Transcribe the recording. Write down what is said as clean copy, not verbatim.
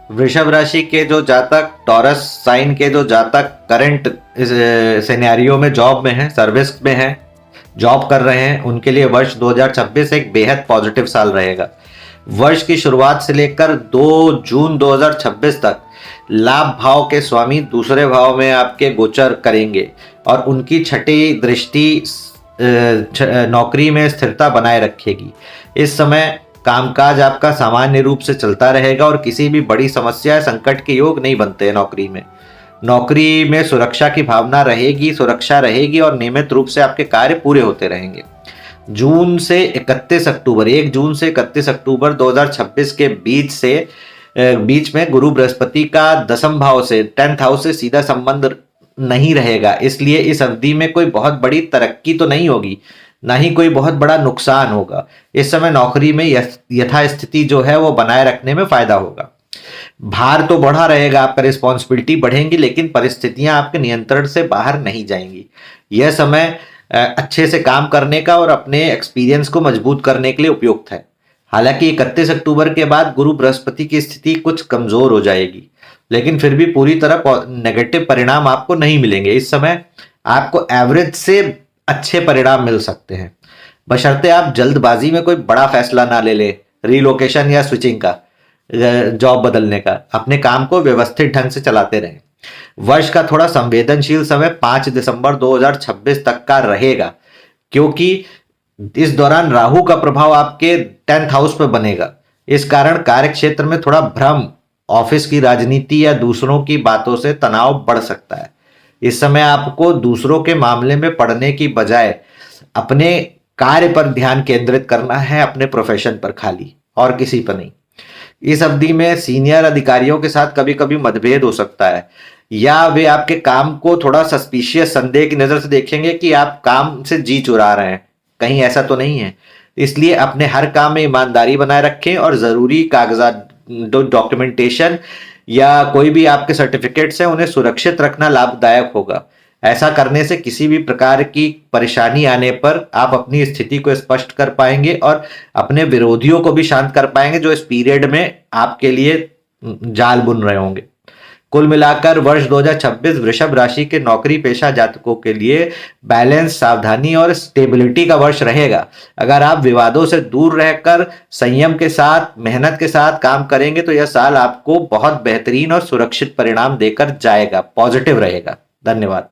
वृषभ राशि के जो जातक, टॉरस साइन के जो जातक करंट सिनेरियो में जॉब में है, सर्विस में है, जॉब कर रहे हैं, उनके लिए वर्ष 2026 एक बेहद पॉजिटिव साल रहेगा। वर्ष की शुरुआत से लेकर 2 जून 2026 तक लाभ भाव के स्वामी दूसरे भाव में आपके गोचर करेंगे और उनकी छठी दृष्टि नौकरी में स्थिरता बनाए रखेगी। इस समय कामकाज आपका सामान्य रूप से चलता रहेगा और किसी भी बड़ी समस्या संकट के योग नहीं बनते हैं। नौकरी में सुरक्षा की भावना रहेगी, सुरक्षा रहेगी और नियमित रूप से आपके कार्य पूरे होते रहेंगे। 1 जून से 31 अक्टूबर 2026 के बीच में गुरु बृहस्पति का 10th भाव से 10th हाउस से सीधा संबंध नहीं रहेगा, इसलिए इस अवधि में कोई बहुत बड़ी तरक्की तो नहीं होगी, ना ही कोई बहुत बड़ा नुकसान होगा। इस समय नौकरी में यथास्थिति जो है वो बनाए रखने में फायदा होगा। भार तो बढ़ा रहेगा, आपका रिस्पॉन्सिबिलिटी बढ़ेंगी, लेकिन परिस्थितियां आपके नियंत्रण से बाहर नहीं जाएंगी। यह समय अच्छे से काम करने का और अपने एक्सपीरियंस को मजबूत करने के लिए उपयुक्त है। हालांकि 31 अक्टूबर के बाद गुरु बृहस्पति की स्थिति कुछ कमजोर हो जाएगी, लेकिन फिर भी पूरी तरह नेगेटिव परिणाम आपको नहीं मिलेंगे। इस समय आपको एवरेज से अच्छे परिणाम मिल सकते हैं, बशर्ते आप जल्दबाजी में कोई बड़ा फैसला ना ले ले, रिलोकेशन या स्विचिंग का, जॉब बदलने का। अपने काम को व्यवस्थित ढंग से चलाते रहें। वर्ष का थोड़ा संवेदनशील समय 5 दिसंबर 2026 तक का रहेगा, क्योंकि इस दौरान राहु का प्रभाव आपके 10th हाउस पर बनेगा। इस कारण कार्य क्षेत्र में थोड़ा भ्रम, ऑफिस की राजनीति या दूसरों की बातों से तनाव बढ़ सकता है। इस समय आपको दूसरों के मामले में पड़ने की बजाय अपने कार्य पर ध्यान केंद्रित करना है, अपने प्रोफेशन पर खाली, और किसी पर नहीं। इस अवधि में सीनियर अधिकारियों के साथ कभी कभी मतभेद हो सकता है, या वे आपके काम को थोड़ा सस्पिशियस, संदेह की नजर से देखेंगे कि आप काम से जी चुरा रहे हैं, कहीं ऐसा तो नहीं है। इसलिए अपने हर काम में ईमानदारी बनाए रखें और जरूरी कागजात, डॉक्यूमेंटेशन या कोई भी आपके सर्टिफिकेट्स हैं, उन्हें सुरक्षित रखना लाभदायक होगा। ऐसा करने से किसी भी प्रकार की परेशानी आने पर आप अपनी स्थिति को स्पष्ट कर पाएंगे और अपने विरोधियों को भी शांत कर पाएंगे, जो इस पीरियड में आपके लिए जाल बुन रहे होंगे। कुल मिलाकर वर्ष 2026 वृषभ राशि के नौकरी पेशा जातकों के लिए बैलेंस, सावधानी और स्टेबिलिटी का वर्ष रहेगा। अगर आप विवादों से दूर रहकर संयम के साथ, मेहनत के साथ काम करेंगे तो यह साल आपको बहुत बेहतरीन और सुरक्षित परिणाम देकर जाएगा, पॉजिटिव रहेगा। धन्यवाद।